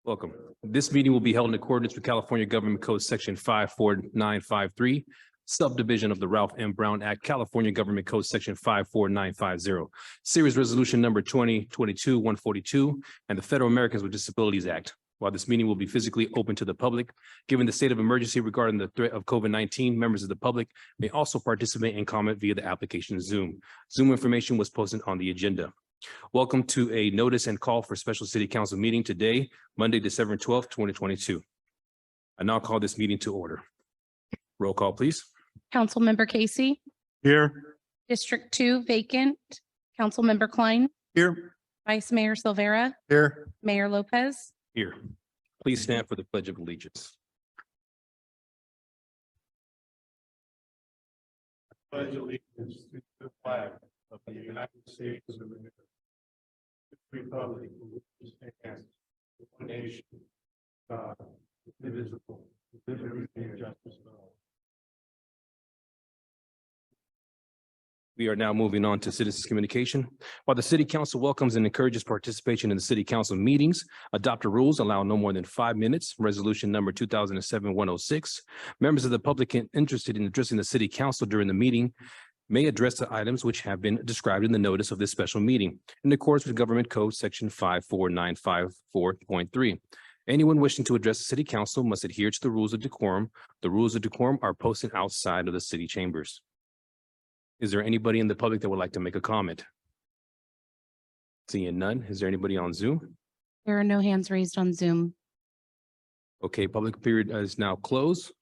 Welcome. This meeting will be held in accordance with California Government Code Section 54953, subdivision of the Ralph M. Brown Act, California Government Code Section 54950, Series Resolution Number 2022-142, and the Federal Americans with Disabilities Act. While this meeting will be physically open to the public, given the state of emergency regarding the threat of COVID-19, members of the public may also participate and comment via the application Zoom. Zoom information was posted on the agenda. Welcome to a notice and call for special city council meeting today, Monday, December 12th, 2022. I now call this meeting to order. Roll call, please. Councilmember Casey, Here. District 2 vacant, Councilmember Klein, Here. Vice Mayor Silvera, Here. Mayor Lopez. Here. Please stand for the Pledge of Allegiance. Pledge allegiance to the flag of the United States of America, the republic for which it stands, one nation, God, indivisible, with liberty and justice for all. We are now moving on to citizens communication. While the city council welcomes and encourages participation in the city council meetings, adopted rules allow no more than 5 minutes. Resolution number 2007-106. Members of the public interested in addressing the city council during the meeting may address the items which have been described in the notice of this special meeting in accordance with Government Code Section 54954.3. Anyone wishing to address the city council must adhere to the rules of decorum. The rules of decorum are posted outside of the city chambers. Is there anybody in the public that would like to make a comment? Seeing none, is there anybody on Zoom? There are no hands raised on Zoom. Okay, public period is now closed.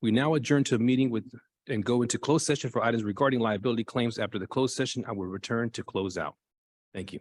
We now adjourn to a meeting with and go into closed session for items regarding liability claims. After the closed session, I will return to close out. Thank you.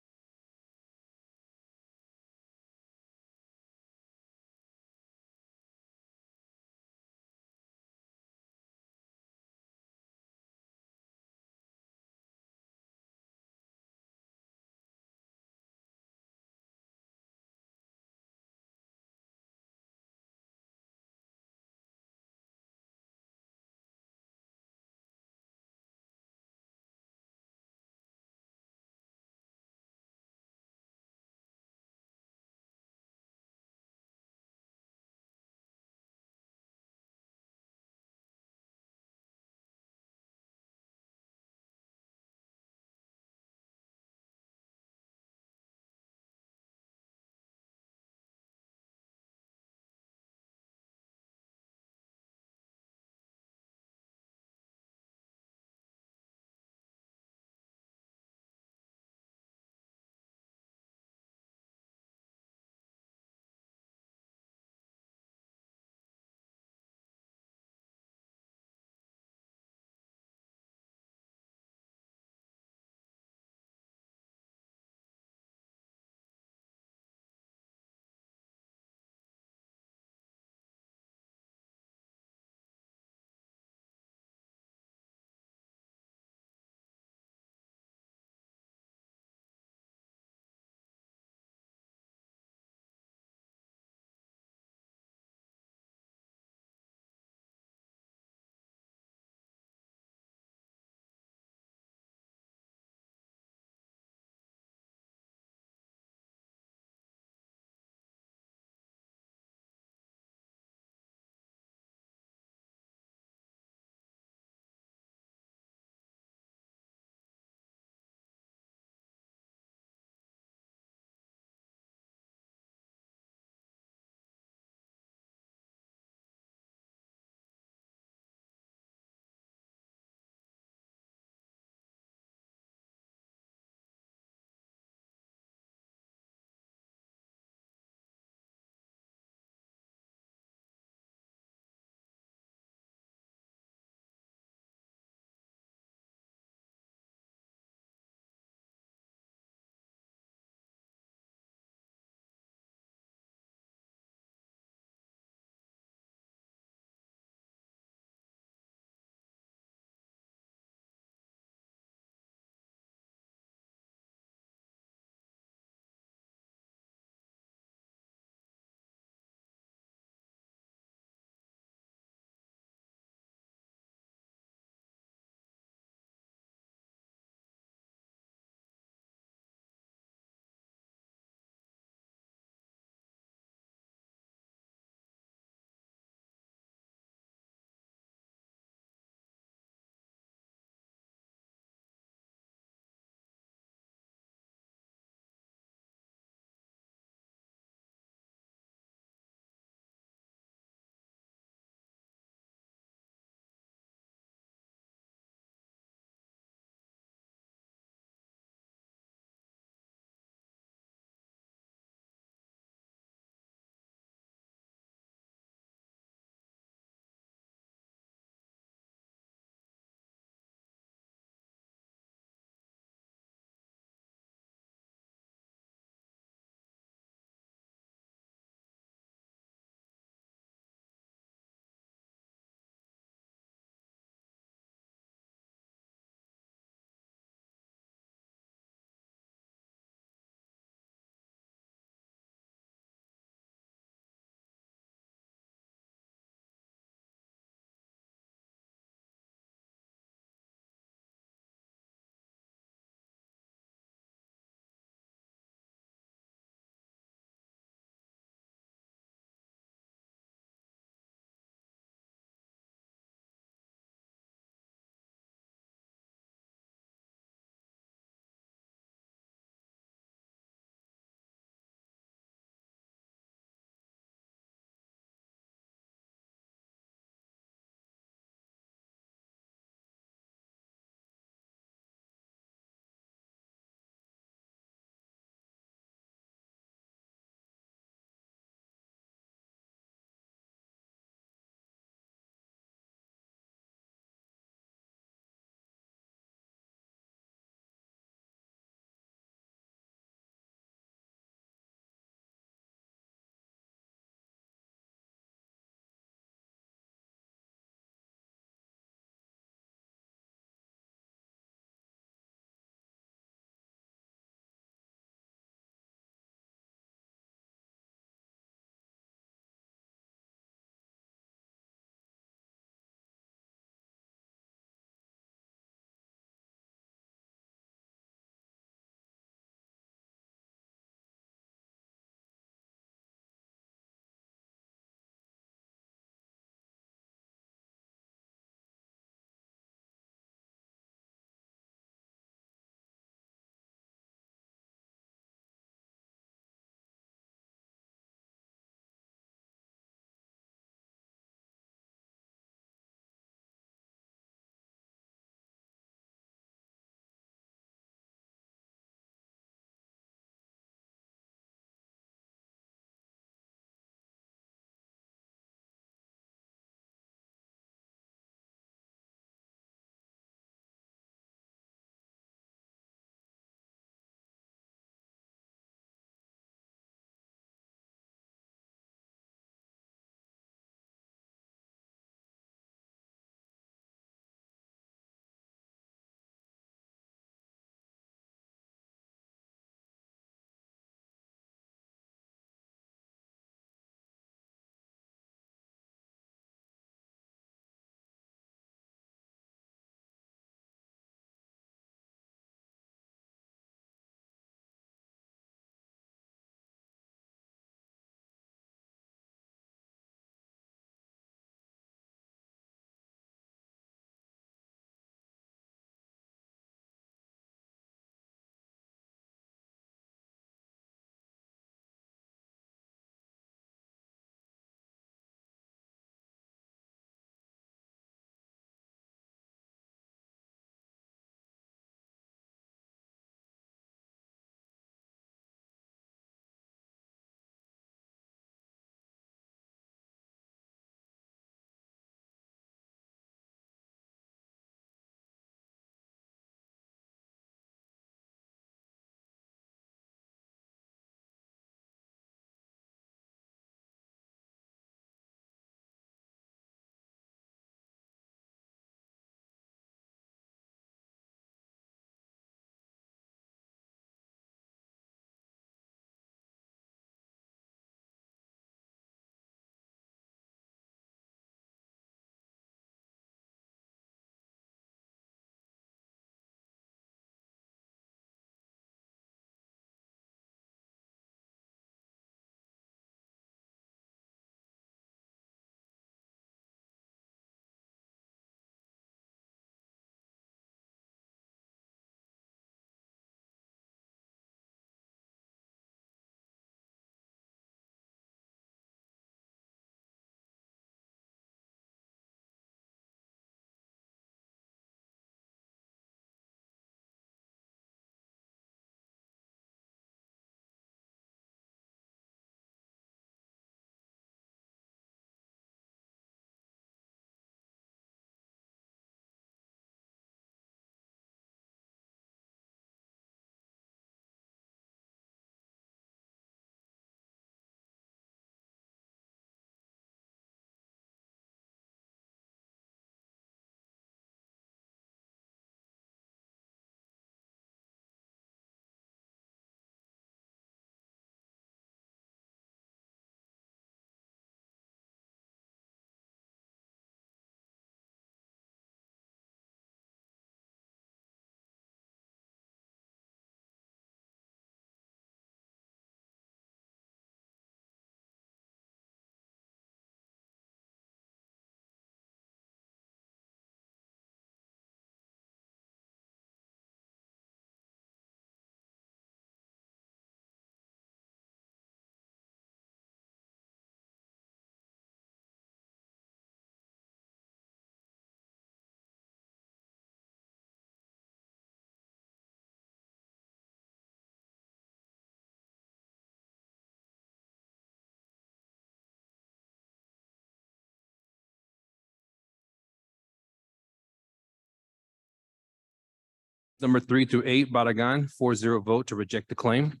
Number 3 through 8, Baragan, 4-0 vote to reject the claim.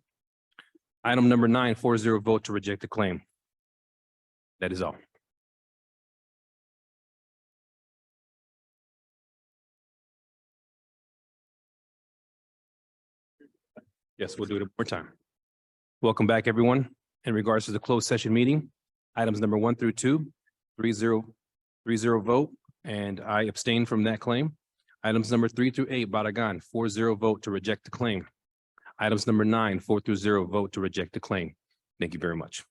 Item number 9, 4-0 vote to reject the claim. That is all. Yes, we'll do it one more time. Welcome back, everyone. In regards to the closed session meeting, items number 1 through 2, 3-0 vote, and I abstain from that claim. Items number 3 through 8, Baragan, 4-0 vote to reject the claim. Items number 9, 4 through 0 vote to reject the claim. Thank you very much.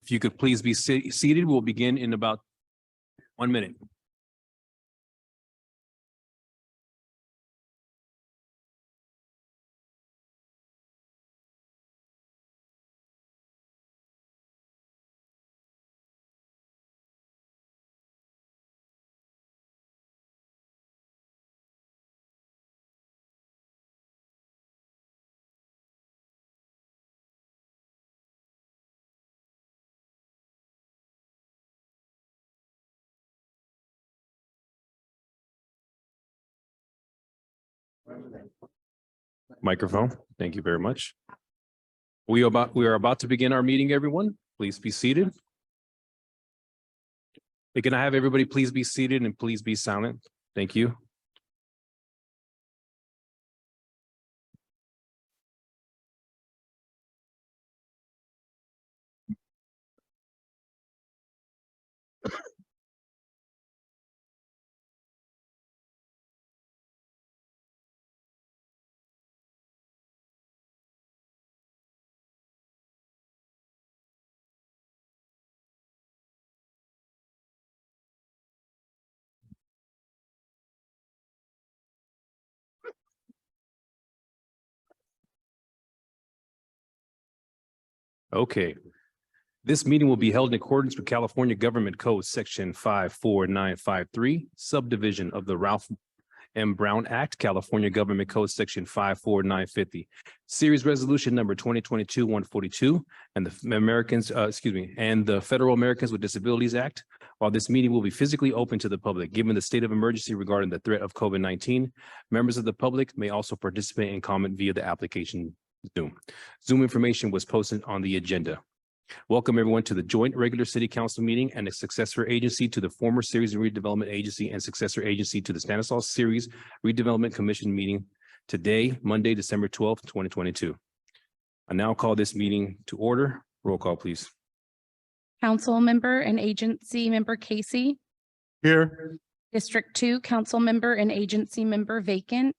If you could please be seated, we'll begin in about 1 minute. Microphone. Thank you very much. We are about to begin our meeting, everyone. Please be seated. Can I have everybody please be seated and please be silent? Thank you. Okay. This meeting will be held in accordance with California Government Code Section 54953, subdivision of the Ralph M. Brown Act, California Government Code Section 54950, Series Resolution Number 2022-142, and the Federal Americans with Disabilities Act. While this meeting will be physically open to the public, given the state of emergency regarding the threat of COVID-19, members of the public may also participate and comment via the application Zoom. Zoom information was posted on the agenda. Welcome everyone to the joint regular city council meeting and a successor agency to the former Series Redevelopment Agency and successor agency to the Stanislaus Series Redevelopment Commission meeting today, Monday, December 12th, 2022. I now call this meeting to order. Roll call, please. Council member and agency member Casey. Here. District 2, council member and agency member vacant.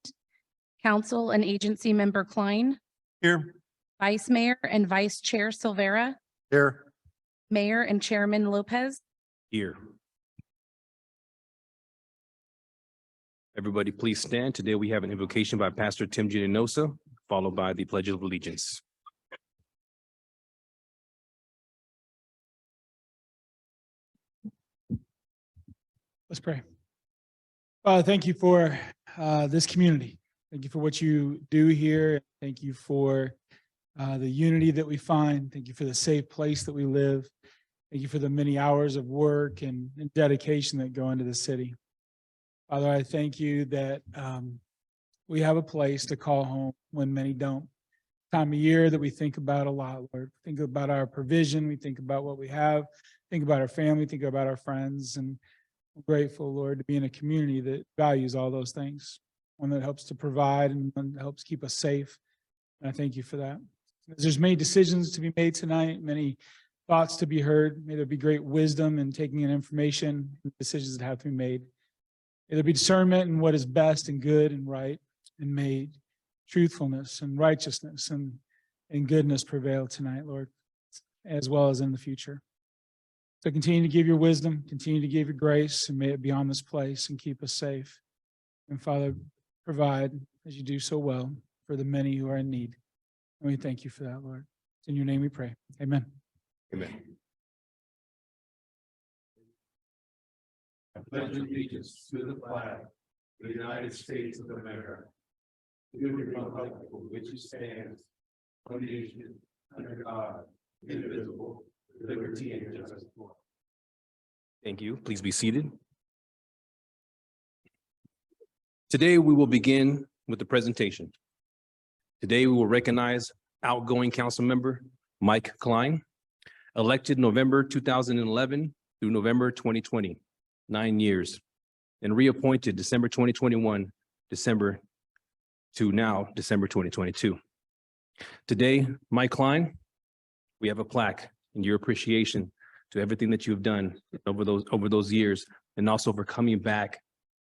Council and agency member Klein. Here. Vice Mayor and Vice Chair Silvera. Here. Mayor and Chairman Lopez. Here. Everybody, please stand. Today we have an invocation by Pastor Tim Gianosa, followed by the Pledge of Allegiance. Let's pray. Thank you for this community. Thank you for what you do here. Thank you for the unity that we find. Thank you for the safe place that we live. Thank you for the many hours of work and dedication that go into the city. Father, I thank you that we have a place to call home when many don't. Time of year that we think about a lot, Lord. Think about our provision. We think about what we have. Think about our family. Think about our friends. And I'm grateful, Lord, to be in a community that values all those things. One that helps to provide and one that helps keep us safe. And I thank you for that. There's many decisions to be made tonight, many thoughts to be heard. May there be great wisdom in taking in information and decisions that have to be made. May there be discernment in what is best and good and right, and may truthfulness and righteousness and goodness prevail tonight, Lord, as well as in the future. So continue to give your wisdom, continue to give your grace, and may it be on this place and keep us safe. And Father, provide, as you do so well, for the many who are in need. And we thank you for that, Lord. It's in your name we pray. Amen. Amen. I pledge allegiance to the flag of the United States of America, to the republic for which it stands, one nation, under God, indivisible, with liberty and justice for all. Thank you. Please be seated. Today, we will begin with the presentation. Today, we will recognize outgoing council member Mike Klein, elected November 2011 through November 2020, 9 years, and reappointed December 2021, December 2022. Today, Mike Klein, we have a plaque in your appreciation to everything that you've done over those years, and also for coming back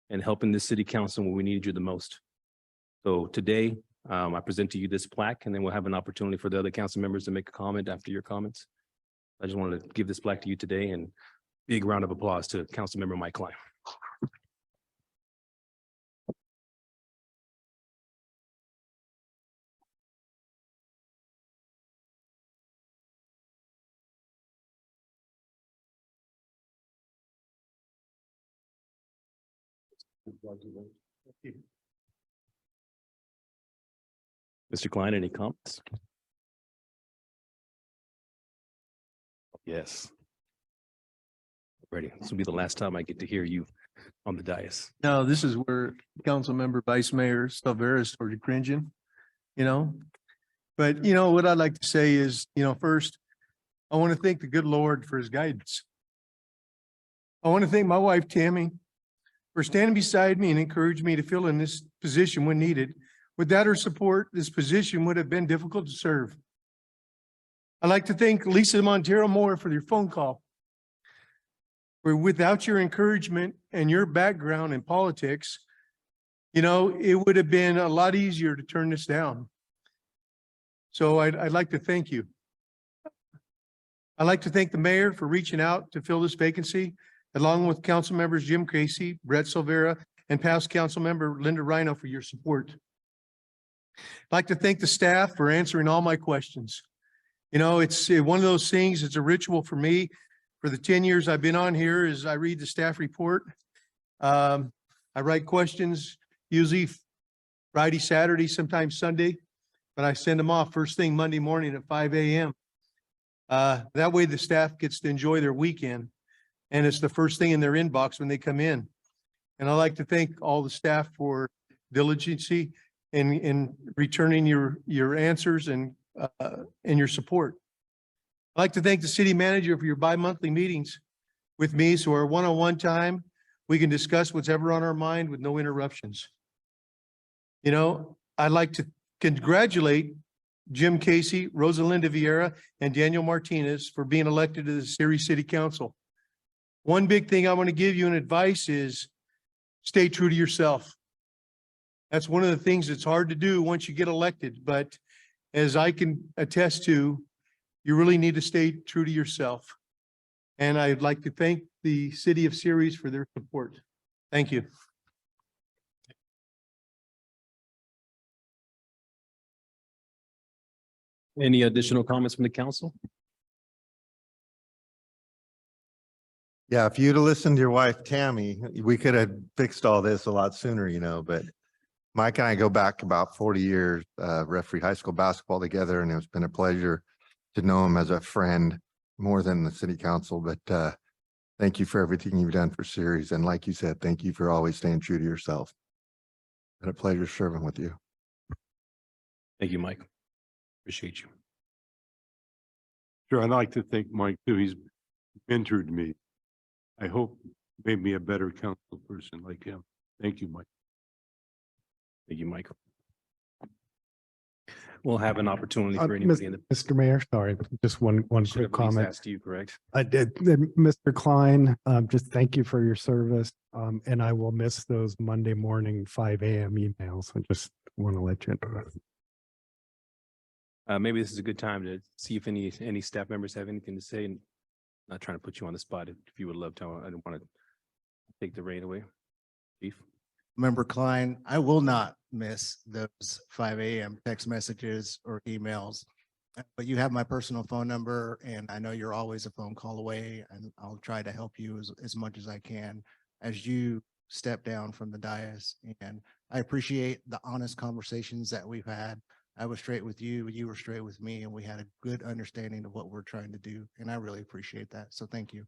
and helping the city council when we needed you the most. So today, I present to you this plaque, and then we'll have an opportunity for the other council members to make a comment after your comments. I just wanted to give this plaque to you today, and big round of applause to Councilmember Mike Klein. Mr. Klein, any comments? Yes. Ready. This will be the last time I get to hear you on the dais. No, this is where Council Member Vice Mayor Silvera started cringing, you know? But you know, what I'd like to say is, first, I want to thank the good Lord for his guidance. I want to thank my wife, Tammy, for standing beside me and encouraging me to fill in this position when needed. Without her support, this position would have been difficult to serve. I'd like to thank Lisa Montero Moore for your phone call. Where without your encouragement and your background in politics, it would have been a lot easier to turn this down. So I'd like to thank you. I'd like to thank the mayor for reaching out to fill this vacancy, along with council members Jim Casey, Brett Silvera, and past council member Linda Rhino for your support. I'd like to thank the staff for answering all my questions. It's one of those things, it's a ritual for me. For the 10 years I've been on here, is I read the staff report. I write questions, usually Friday, Saturday, sometimes Sunday, but I send them off first thing Monday morning at 5 a.m. That way the staff gets to enjoy their weekend, and it's the first thing in their inbox when they come in. And I'd like to thank all the staff for diligency in returning your answers and your support. I'd like to thank the city manager for your bi-monthly meetings with me. So our one-on-one time, we can discuss what's ever on our mind with no interruptions. You know, I'd like to congratulate Jim Casey, Rosalinda Vieira, and Daniel Martinez for being elected to the Ceres City Council. One big thing I want to give you an advice is stay true to yourself. That's one of the things that's hard to do once you get elected, but as I can attest to, you really need to stay true to yourself. And I'd like to thank the city of Ceres for their support. Thank you. Any additional comments from the council? Yeah, if you'd have listened to your wife, Tammy, we could have fixed all this a lot sooner, you know, but Mike and I go back about 40 years, refereed high school basketball together, and it's been a pleasure to know him as a friend more than the city council, but thank you for everything you've done for Ceres. And like you said, thank you for always staying true to yourself. Been a pleasure serving with you. Thank you, Mike. Appreciate you. Sure, I'd like to thank Mike too. He's mentored me. I hope made me a better council person like him. Thank you, Mike. Thank you, Mike. We'll have an opportunity for Mis- anybody in the. Mr. Mayor, sorry, just one Should have quick at least comment. asked you, correct? I did, Mr. Klein, just thank you for your service. And I will miss those Monday morning 5 a.m. emails. I just want to let you know. Maybe this is a good time to see if any staff members have anything to say, and not trying to put you on the spot. If you would love to, I don't want to take the reign away. Chief? Member Klein, I will not miss those 5 a.m. text messages or emails. But you have my personal phone number, and I know you're always a phone call away, and I'll try to help you as much as I can as you step down from the dais. And I appreciate the honest conversations that we've had. I was straight with you, you were straight with me, and we had a good understanding of what we're trying to do. And I really appreciate that. So thank you.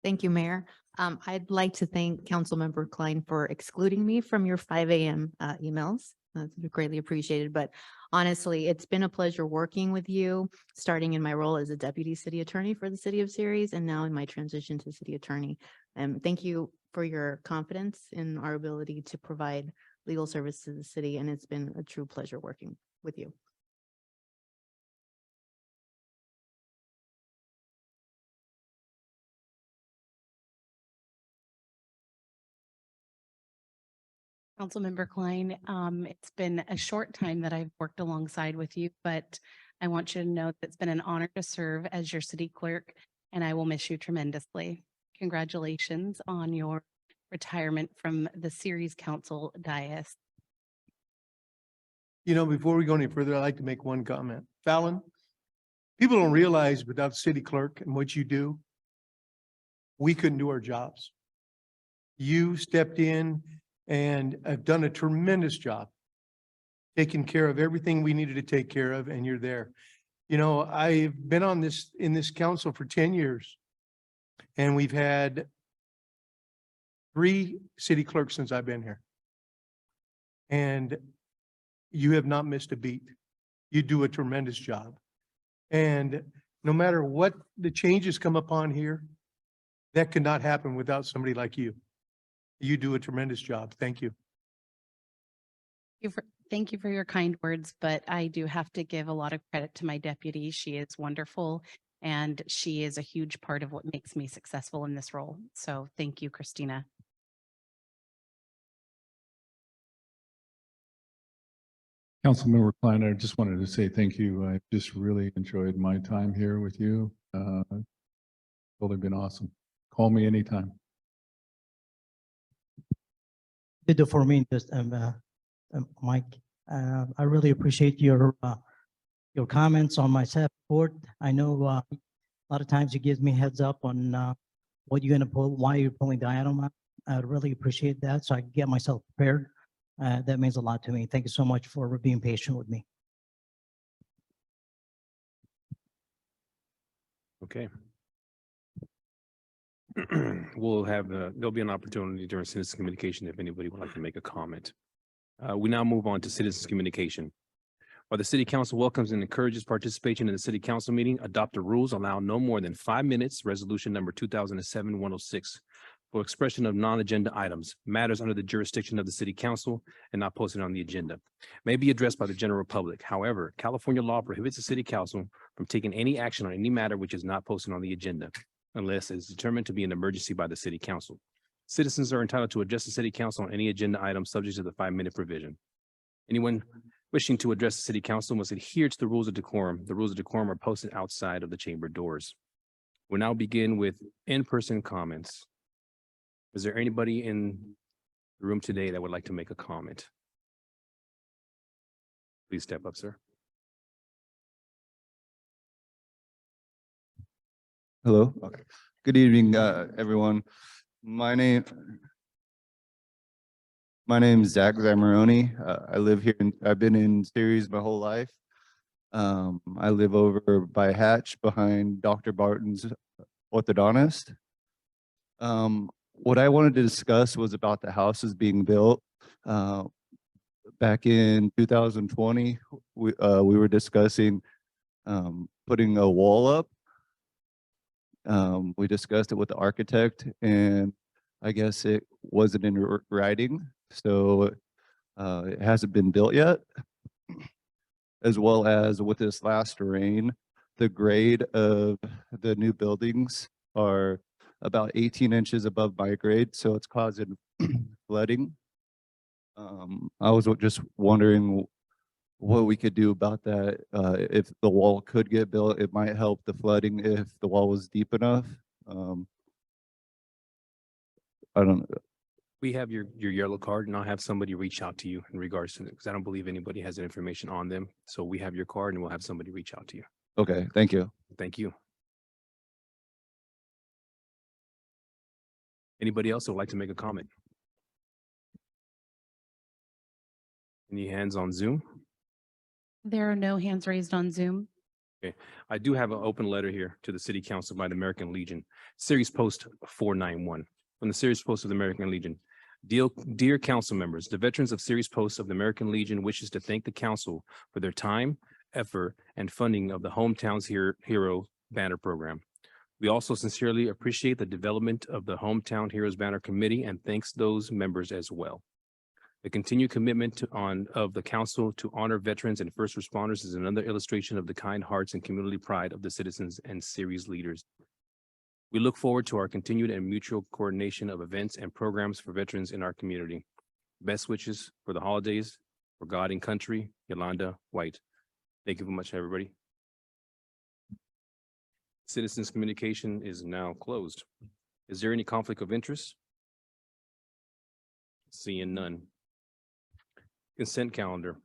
Thank you, Mayor. I'd like to thank Councilmember Klein for excluding me from your 5 a.m. Emails. That's greatly appreciated, but honestly, it's been a pleasure working with you, starting in my role as a deputy city attorney for the city of Ceres and now in my transition to city attorney. Thank you for your confidence in our ability to provide legal service to the city, and it's been a true pleasure working with you. Councilmember Klein, it's been a short time that I've worked alongside with you, but I want you to know that it's been an honor to serve as your city clerk, and I will miss you tremendously. Congratulations on your retirement from the Ceres Council dais. You know, before we go any further, I'd like to make one comment. Fallon, people don't realize without city clerk and what you do, we couldn't do our jobs. You stepped in and have done a tremendous job taking care of everything we needed to take care of, and you're there. You know, I've been in this council for 10 years, and we've had 3 city clerks since I've been here. And you have not missed a beat. You do a tremendous job. And no matter what the changes come upon here, that could not happen without somebody like you. You do a tremendous job. Thank you. Thank you for your kind words, but I do have to give a lot of credit to my deputy. She is wonderful, and she is a huge part of what makes me successful in this role. So thank you, Christina. Councilmember Klein, I just wanted to say thank you. I just really enjoyed my time here with you. Totally been awesome. Call me anytime. Did it for me, just Mike. I really appreciate your comments on my staff report. I know a lot of times you give me heads up on what you're going to pull, why you're pulling the item out. I really appreciate that, so I can get myself prepared. That means a lot to me. Thank you so much for being patient with me. Okay. We'll have, there'll be an opportunity during citizen communication if anybody would like to make a comment. We now move on to citizens communication. While the city council welcomes and encourages participation in the city council meeting, adopt the rules allow no more than 5 minutes, resolution number 2007-106, for expression of non-agenda items, matters under the jurisdiction of the city council and not posted on the agenda, may be addressed by the general public. However, California law prohibits the city council from taking any action on any matter which is not posted on the agenda, unless it is determined to be an emergency by the city council. Citizens are entitled to address the city council on any agenda item subject to the 5-minute provision. Anyone wishing to address the city council must adhere to the rules of decorum. The rules of decorum are posted outside of the chamber doors. We'll now begin with in-person comments. Is there anybody in the room today that would like to make a comment? Please step up, sir. Hello. Okay. Good evening, everyone. My name is Zach Zamoroni. I live here. I've been in Ceres my whole life. I live over by Hatch behind Dr. Barton's orthodontist. What I wanted to discuss was about the houses being built. Back in 2020, we were discussing putting a wall up. We discussed it with the architect, and I guess it wasn't in writing, so it hasn't been built yet. As well as with this last rain, the grade of the new buildings are about 18 inches above my grade, so it's causing flooding. I was just wondering what we could do about that. If the wall could get built, it might help the flooding if the wall was deep enough. I don't know. We have your yellow card, and I'll have somebody reach out to you in regards to it, because I don't believe anybody has that information on them. So we have your card and we'll have somebody reach out to you. Okay, thank you. Thank you. Anybody else who would like to make a comment? Any hands on Zoom? There are no hands raised on Zoom. I do have an open letter here to the City Council by the American Legion, Series Post 491, from the Series Post of the American Legion. Dear council members, the veterans of Series Post of the American Legion wishes to thank the council for their time, effort, and funding of the Hometowns Hero Banner Program. We also sincerely appreciate the development of the Hometown Heroes Banner Committee and thanks those members as well. The continued commitment of the council to honor veterans and first responders is another illustration of the kind hearts and community pride of the citizens and series leaders. We look forward to our continued and mutual coordination of events and programs for veterans in our community. Best wishes for the holidays, for God and country, Yolanda White. Thank you very much, everybody. Citizens communication is now closed. Is there any conflict of interest? Seeing none. Consent calendar.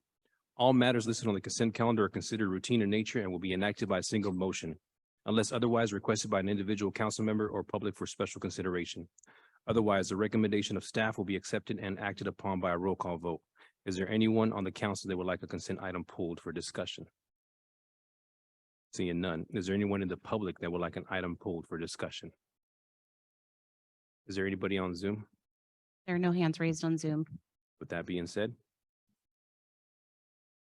All matters listed on the consent calendar are considered routine in nature and will be enacted by a single motion, unless otherwise requested by an individual council member or public for special consideration. Otherwise, the recommendation of staff will be accepted and acted upon by a roll call vote. Is there anyone on the council that would like a consent item pulled for discussion? Seeing none. Is there anyone in the public that would like an item pulled for discussion? Is there anybody on Zoom? There are no hands raised on Zoom. With that being said,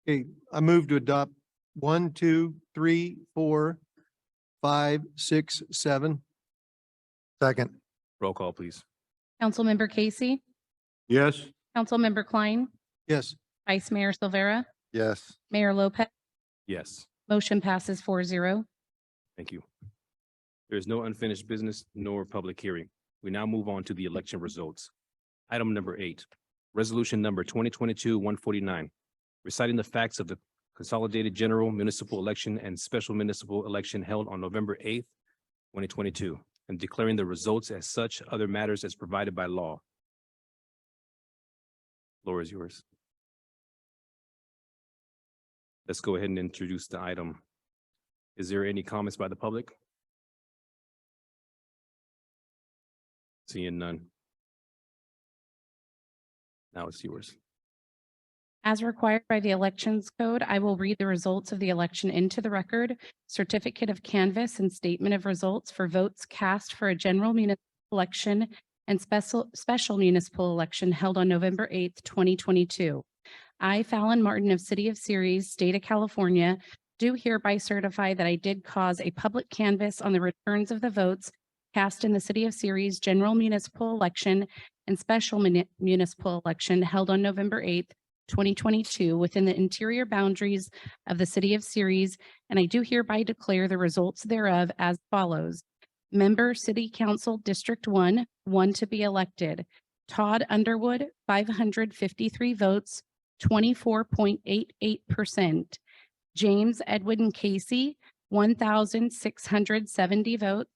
Okay, I move to adopt 1, 2, 3, 4, 5, 6, 7. Second. roll call, please. Councilmember Casey, Yes. Councilmember Klein, Yes. Vice Mayor Silvera, Yes. Mayor Lopez, Yes, motion passes 4-0. thank you. There is no unfinished business nor public hearing. We now move on to the election results. Item number 8, resolution number 2022-149, reciting the facts of the consolidated general municipal election and special municipal election held on November 8th, 2022, and declaring the results as such, other matters as provided by law. Floor is yours. Let's go ahead and introduce the item. Is there any comments by the public? Seeing none. Now it's yours. As required by the Elections Code, I will read the results of the election into the record. Certificate of canvass and statement of results for votes cast for a general municipal election and special municipal election held on November 8th, 2022. I, Fallon Martin of City of Ceres, State of California, do hereby certify that I did cause a public canvass on the returns of the votes cast in the City of Ceres general municipal election and special municipal election held on November 8th, 2022 within the interior boundaries of the City of Ceres, and I do hereby declare the results thereof as follows. Member City Council District 1, one to be elected. Todd Underwood, 553 votes, 24.88%. James Edwin Casey, 1,670 votes,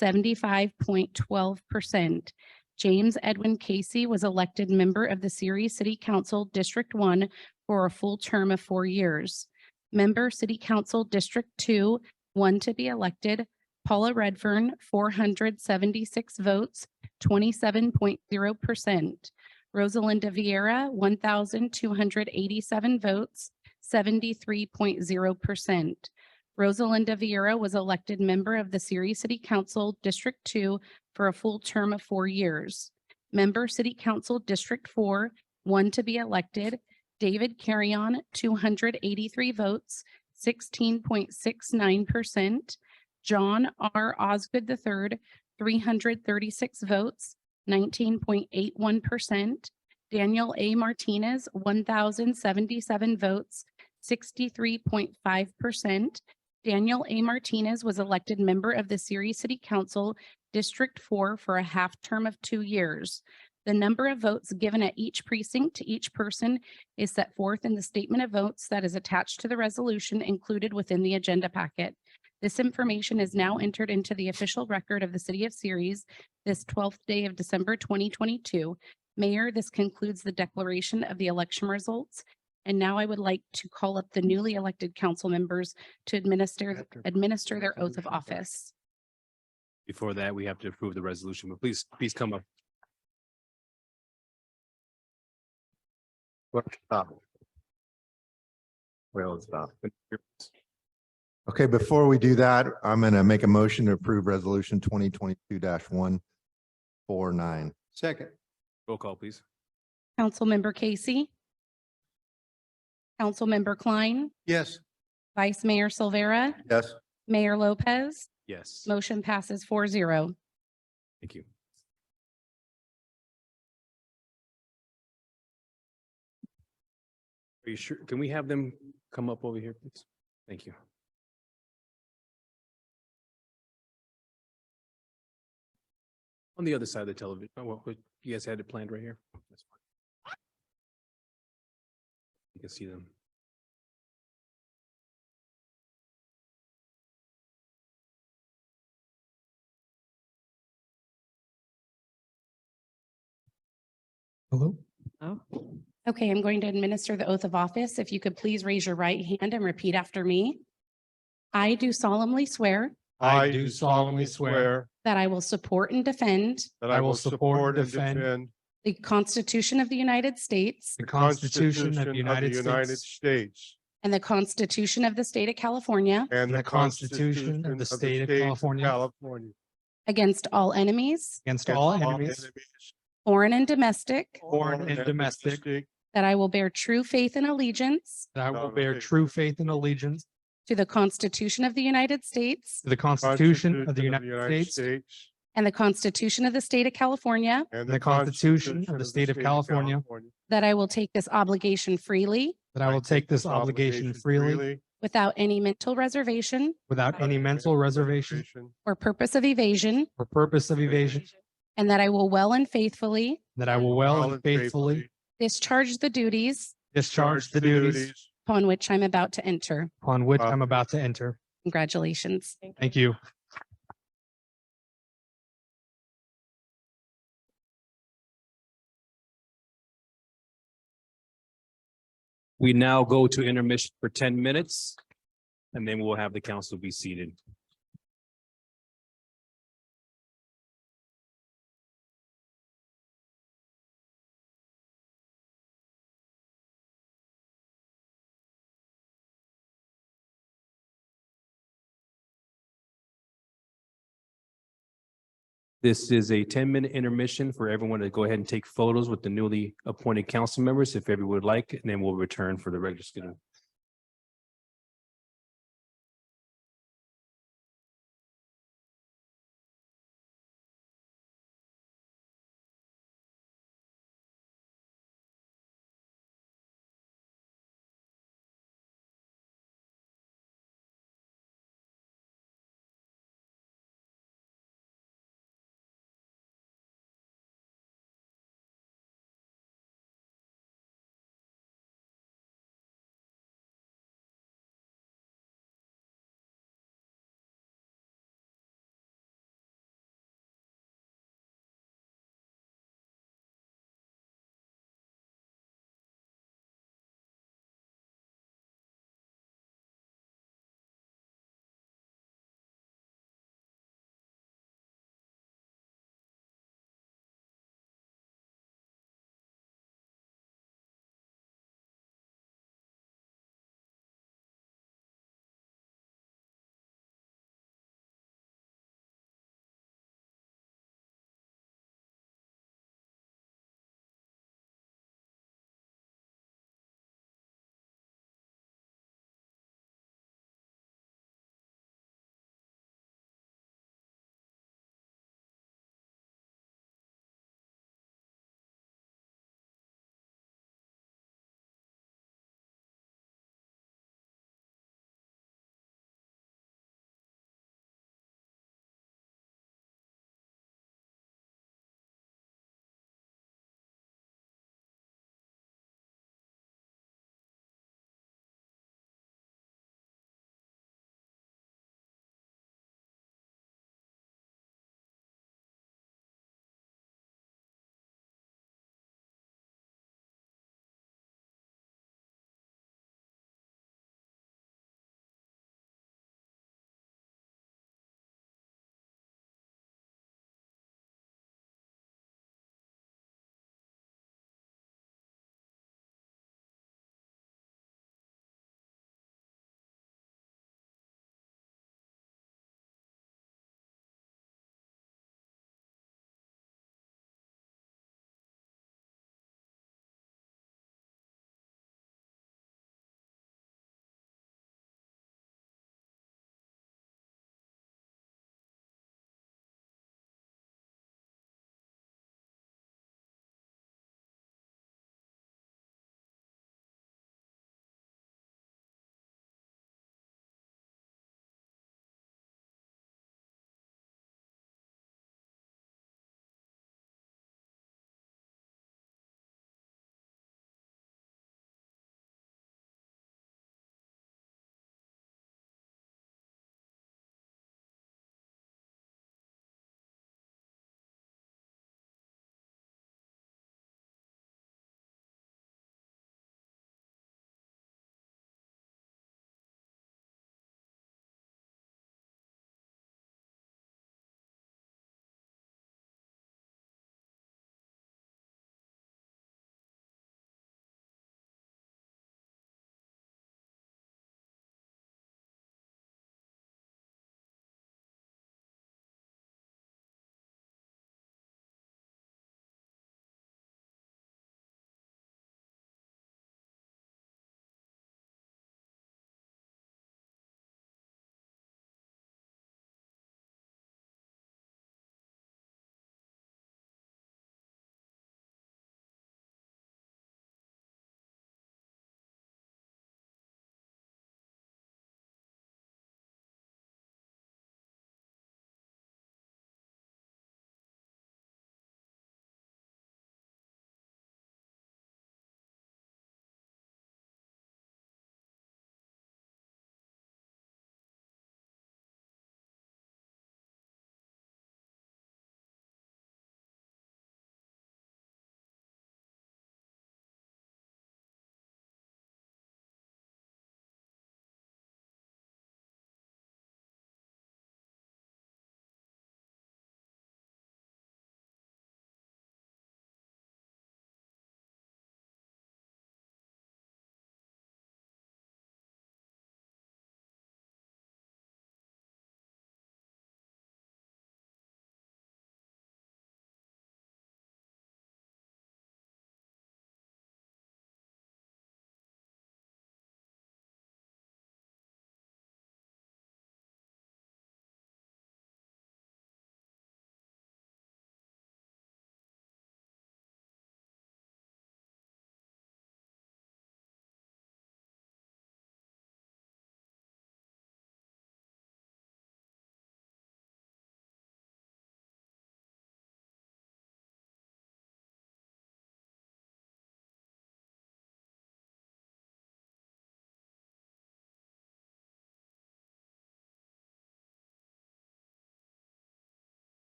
75.12%. James Edwin Casey was elected member of the Ceres City Council District 1 for a full term of 4 years. Member City Council District 2, one to be elected. Paula Redfern, 476 votes, 27.0%. Rosalinda Vieira, 1,287 votes, 73.0%. Rosalinda Vieira was elected member of the Ceres City Council District 2 for a full term of 4 years. Member City Council District 4, one to be elected. David Carrion, 283 votes, 16.69%. John R. Osgood III, 336 votes, 19.81%. Daniel A. Martinez, 1,077 votes, 63.5%. Daniel A. Martinez was elected member of the Ceres City Council District 4 for a half term of 2 years. The number of votes given at each precinct to each person is set forth in the statement of votes that is attached to the resolution included within the agenda packet. This information is now entered into the official record of the City of Ceres this 12th day of December 2022. Mayor, this concludes the declaration of the election results. And now I would like to call up the newly elected council members to administer their oath of office. Before that, we have to approve the resolution, but please come up. Well, stop. Okay, before we do that, I'm going to make a motion to approve resolution 2022-149. Second. Roll call, please. Councilmember Casey. Councilmember Klein. Yes. Vice Mayor Silvera. Yes. Mayor Lopez. Yes, Motion passes 4-0. thank you. Are you sure? Can we have them come up over here, please? Thank you. On the other side of the television. Oh, well, you guys had it planned right here. That's fine. You can see them. Hello? Okay, I'm going to administer the oath of office. If you could please raise your right hand and repeat after me. I do solemnly swear I do solemnly swear that I will support and defend that I will support and defend the Constitution of the United States the Constitution of the United States and the Constitution of the State of California and the Constitution of the State of California against all enemies, against all enemies, foreign and domestic, foreign and domestic, that I will bear true faith and allegiance that I will bear true faith and allegiance to the Constitution of the United States to the Constitution of the United States and the Constitution of the State of California, and the Constitution of the State of California, that I will take this obligation freely that I will take this obligation freely without any mental reservation without any mental reservation or purpose of evasion, or purpose of evasion, and that I will well and faithfully that I will well and faithfully discharge the duties discharge the duties upon which I'm about to enter. upon which I'm about to enter. Congratulations. Thank you. We now go to intermission for 10 minutes, and then we'll have the council be seated. This is a 10-minute intermission for everyone to go ahead and take photos with the newly appointed council members, if everyone would like, and then we'll return for the regular schedule.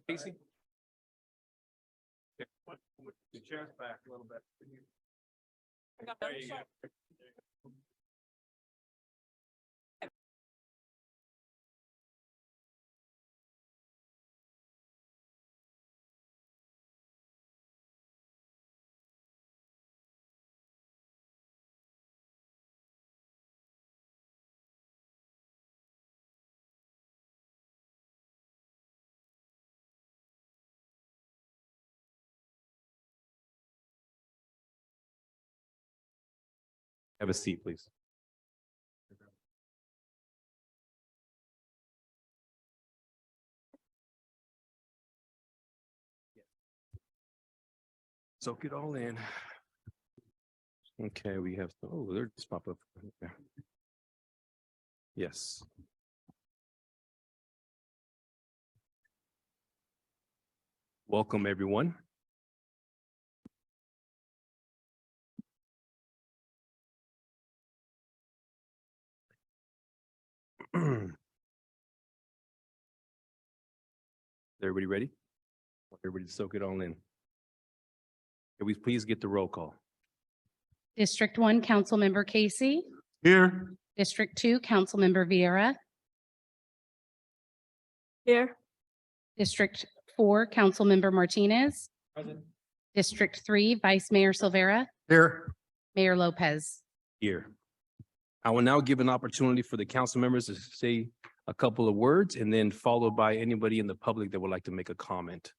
Casey? The chair's back a little bit. There you go. Have a seat, please. Soak it all in. Okay, we have, oh, there just pop up. Okay. Yes. Welcome, everyone. Is everybody ready? Want everybody to soak it all in. Can we please get the roll call? District 1, Councilmember Casey. Here. District 2, Councilmember Vieira. Here. District 4, Councilmember Martinez. District 3, Vice Mayor Silvera. Here. Mayor Lopez. Here. I will now give an opportunity for the council members to say a couple of words and then followed by anybody in the public that would like to make a comment.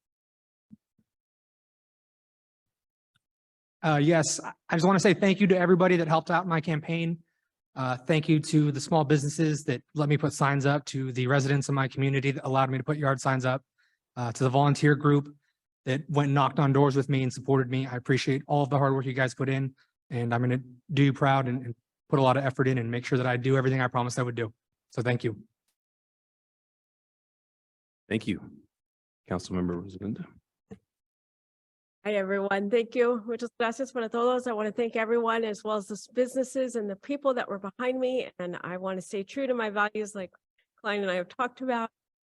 Yes, I just want to say thank you to everybody that helped out in my campaign. Thank you to the small businesses that let me put signs up, to the residents in my community that allowed me to put yard signs up, to the volunteer group that went and knocked on doors with me and supported me. I appreciate all of the hard work you guys put in, and I'm going to do you proud and put a lot of effort in and make sure that I do everything I promised I would do. So thank you. Thank you. Councilmember Rosalinda. Hi, everyone. Thank you. Muchas gracias para todos. I want to thank everyone as well as the businesses and the people that were behind me. And I want to stay true to my values like Klein and I have talked about.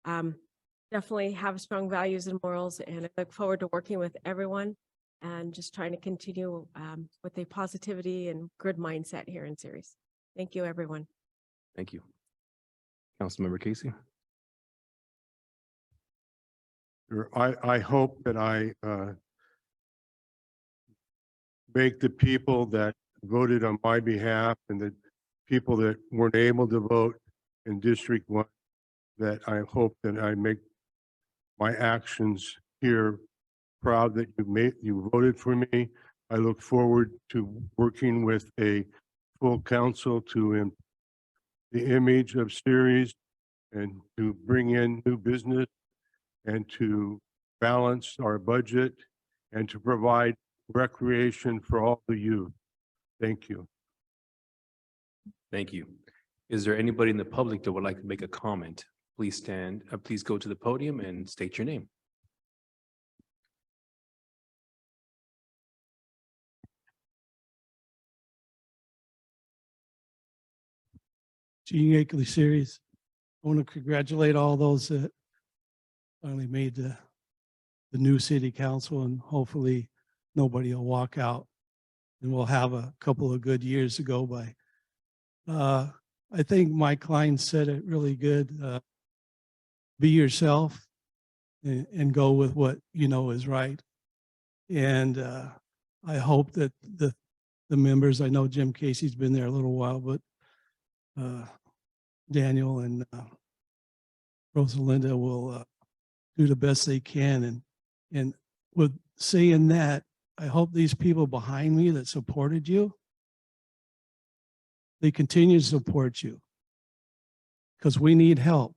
Definitely have strong values and morals, and I look forward to working with everyone and just trying to continue with a positivity and good mindset here in Ceres. Thank you, everyone. Thank you. Councilmember Casey. I hope that I make the people that voted on my behalf and the people that weren't able to vote in District 1, that I hope that I make my actions here proud that you voted for me. I look forward to working with a full council to the image of Ceres and to bring in new business and to balance our budget and to provide recreation for all the youth. Thank you. Thank you. Is there anybody in the public that would like to make a comment? Please stand, please go to the podium and state your name. Gene Akeley Series. I want to congratulate all those that finally made the new city council, and hopefully nobody will walk out and we'll have a couple of good years to go by. I think Mike Klein said it really good. Be yourself and go with what you know is right. And I hope that the members, I know Jim Casey's been there a little while, but Daniel and Rosalinda will do the best they can. And with saying that, I hope these people behind me that supported you, they continue to support you, because we need help.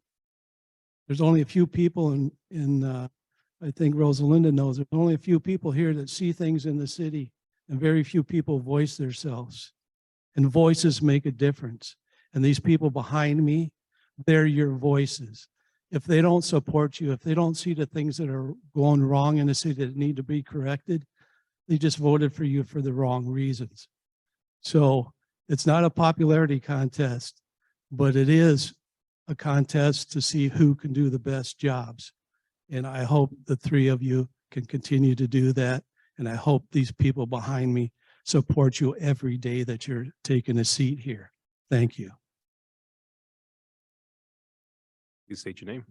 There's only a few people I think Rosalinda knows, there's only a few people here that see things in the city, and very few people voice themselves. And voices make a difference. And these people behind me, they're your voices. If they don't support you, if they don't see the things that are going wrong in the city that need to be corrected, they just voted for you for the wrong reasons. So it's not a popularity contest, but it is a contest to see who can do the best jobs. And I hope the three of you can continue to do that. And I hope these people behind me support you every day that you're taking a seat here. Thank you. Please state your name.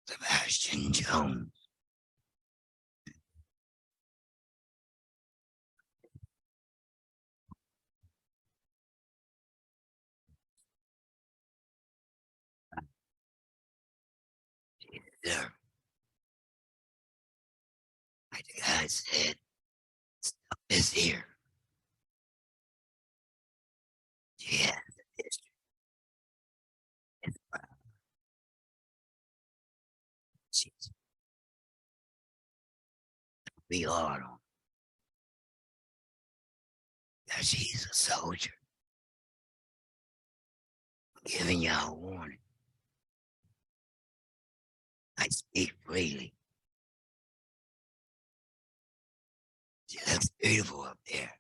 Sebastian Jones. There. Like the guy said, stuff is here. Yeah, the district. It's proud. She's be hard on. That she's a soldier. Giving y'all a warning. I speak freely. She looks beautiful up there.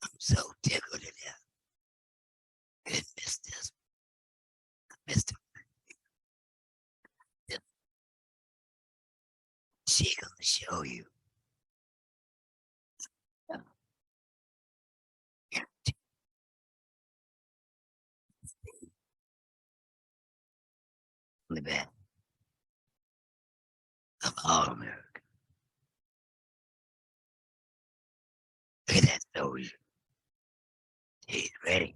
I'm so tickled to death. Could miss this. I missed it. She gonna show you. The best of all America. Look at that soldier. He's ready.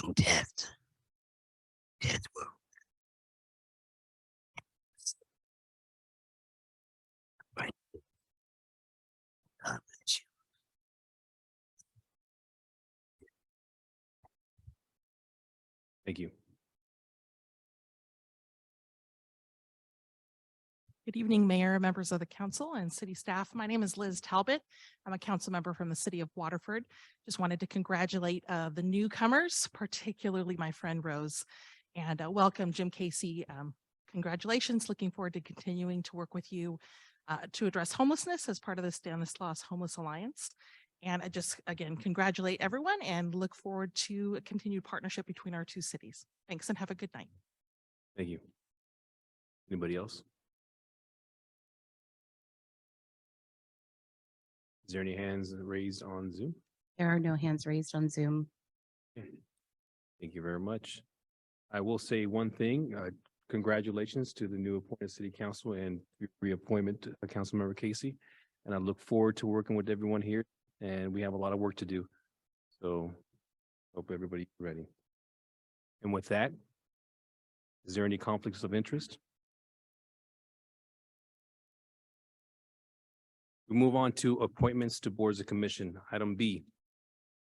No test. Test work. Right. God bless you. Thank you. Good evening, Mayor, members of the council and city staff. My name is Liz Talbot. I'm a council member from the city of Waterford. Just wanted to congratulate the newcomers, particularly my friend Rose, and welcome Jim Casey. Congratulations. Looking forward to continuing to work with you to address homelessness as part of the Stanislaus Homeless Alliance. And I just, again, congratulate everyone and look forward to a continued partnership between our two cities. Thanks and have a good night. Thank you. Anybody else? Is there any hands raised on Zoom? There are no hands raised on Zoom. Thank you very much. I will say one thing, congratulations to the new appointed city council and reappointment to Councilmember Casey. And I look forward to working with everyone here, and we have a lot of work to do. So hope everybody's ready. And with that, is there any conflicts of interest? We move on to appointments to boards of commission. Item B,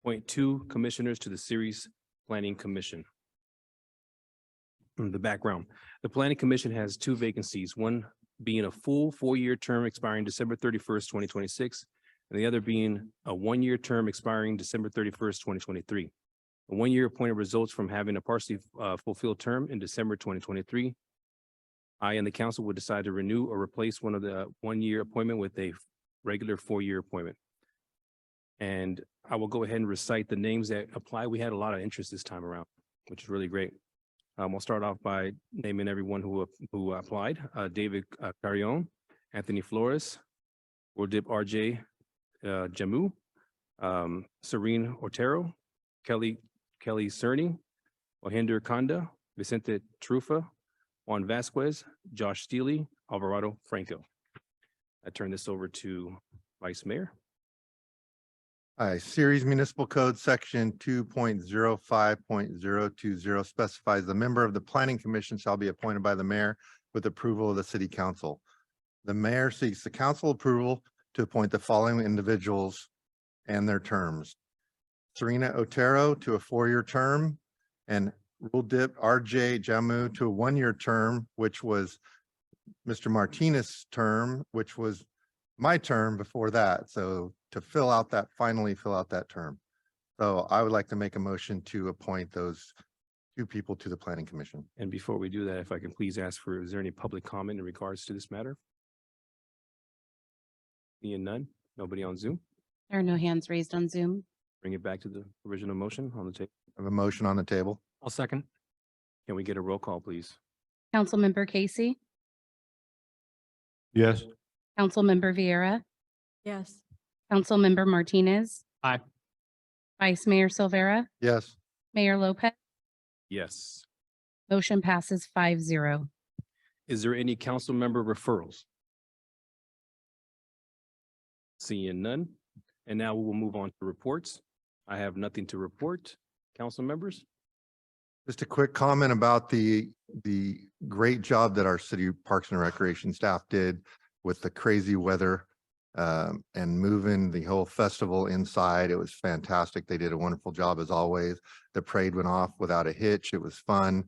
appoint 2 commissioners to the Series Planning Commission. The background, the Planning Commission has 2 vacancies, one being a full 4-year term expiring December 31st, 2026, and the other being a 1-year term expiring December 31st, 2023. A 1-year appointment results from having a partially fulfilled term in December 2023. I and the council would decide to renew or replace one of the 1-year appointment with a regular 4-year appointment. And I will go ahead and recite the names that apply. We had a lot of interest this time around, which is really great. I'll start off by naming everyone who applied. David Carrion, Anthony Flores, Wardip RJ Jamu, Serene Otero, Kelly Cerny, Ohinder Kanda, Vicente Trufa, Juan Vasquez, Josh Steely, Alvarado Franco. I turn this over to Vice Mayor. Hi, Series Municipal Code Section 2.05.020 specifies the member of the Planning Commission shall be appointed by the mayor with approval of the city council. The mayor seeks the council approval to appoint the following individuals and their terms. Serena Otero to a 4-year term and Ruldip RJ Jamu to a 1-year term, which was Mr. Martinez's term, which was my term before that. So to finally fill out that term. So I would like to make a motion to appoint those 2 people to the Planning Commission. And before we do that, if I can please ask for, is there any public comment in regards to this matter? Seeing none, nobody on Zoom? There are no hands raised on Zoom. Bring it back to the original motion on the table. I have a motion on the table. I'll second. Can we get a roll call, please? Councilmember Casey, Yes. Councilmember Vieira, Yes. Councilmember Martinez. Aye. Vice Mayor Silvera, Yes. Mayor Lopez, Yes. motion passes 5-0. Is there any council member referrals? Seeing none. And now we will move on to reports. I have nothing to report. Council members? Just a quick comment about the great job that our city Parks and Recreation staff did with the crazy weather and moving the whole festival inside. It was fantastic. They did a wonderful job as always. The parade went off without a hitch. It was fun.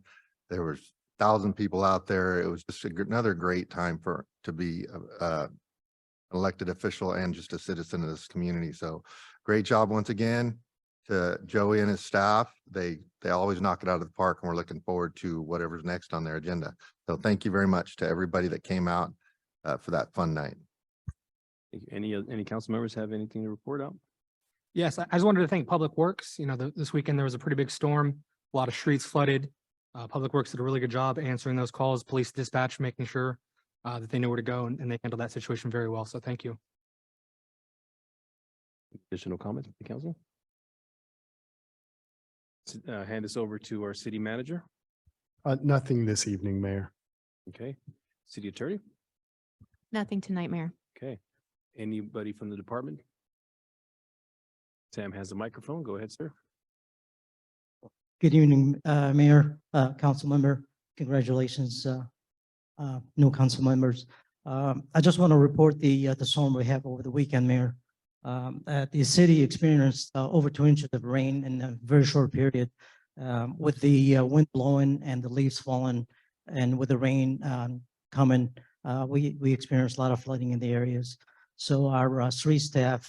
There was 1,000 people out there. It was just another great time to be an elected official and just a citizen of this community. So great job once again to Joey and his staff. They always knock it out of the park, and we're looking forward to whatever's next on their agenda. So thank you very much to everybody that came out for that fun night. Any council members have anything to report out? Yes, I just wanted to thank Public Works. You know, this weekend there was a pretty big storm, a lot of streets flooded. Public Works did a really good job answering those calls, police dispatch, making sure that they knew where to go, and they handled that situation very well. So thank you. Additional comments, the council? Hand this over to our city manager. Nothing this evening, Mayor. Okay. City attorney? Nothing tonight, Mayor. Okay. Anybody from the department? Sam has the microphone. Go ahead, sir. Good evening, Mayor, council member. Congratulations, new council members. I just want to report the storm we have over the weekend, Mayor. The city experienced over 2 inches of rain in a very short period, with the wind blowing and the leaves falling, and with the rain coming. We experienced a lot of flooding in the areas. So our street staff,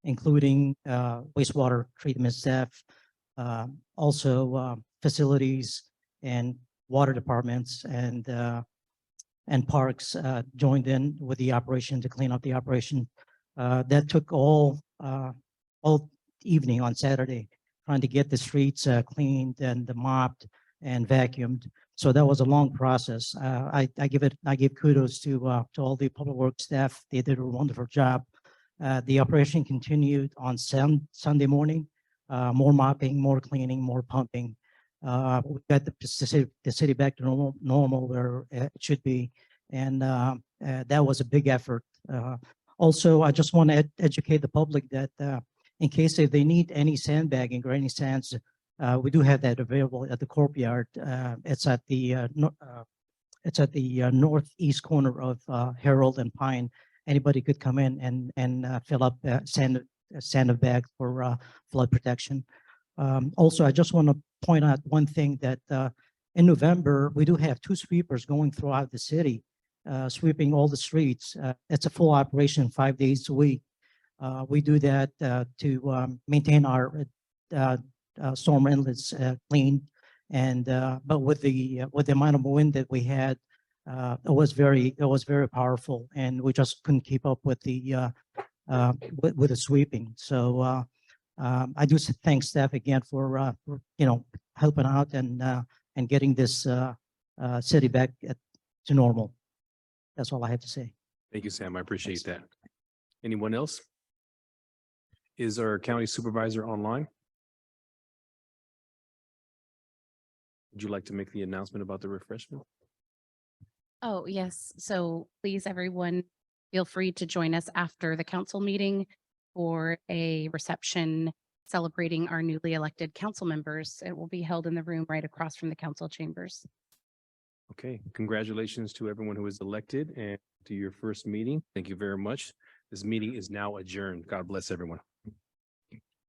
including wastewater treatment staff, also facilities and water departments and parks joined in with the operation to clean up the operation. That took all evening on Saturday, trying to get the streets cleaned and mopped and vacuumed. So that was a long process. I give kudos to all the public works staff. They did a wonderful job. The operation continued on Sunday morning. More mopping, more cleaning, more pumping. We got the city back to normal where it should be, and that was a big effort. Also, I just want to educate the public that in case if they need any sandbagging or any sands, we do have that available at the courtyard. It's at the northeast corner of Herald and Pine. Anybody could come in and fill up sand bag for flood protection. Also, I just want to point out one thing that in November, we do have 2 sweepers going throughout the city, sweeping all the streets. It's a full operation 5 days a week. We do that to maintain our storm inlets clean. And but with the amount of wind that we had, it was very powerful, and we just couldn't keep up with the sweeping. So I do thank staff again for helping out and getting this city back to normal. That's all I have to say. Thank you, Sam. I appreciate that. Anyone else? Is our county supervisor online? Would you like to make the announcement about the refreshment? Oh, yes. So please, everyone, feel free to join us after the council meeting for a reception celebrating our newly elected council members. It will be held in the room right across from the council chambers. Okay, congratulations to everyone who is elected and to your first meeting. Thank you very much. This meeting is now adjourned. God bless everyone.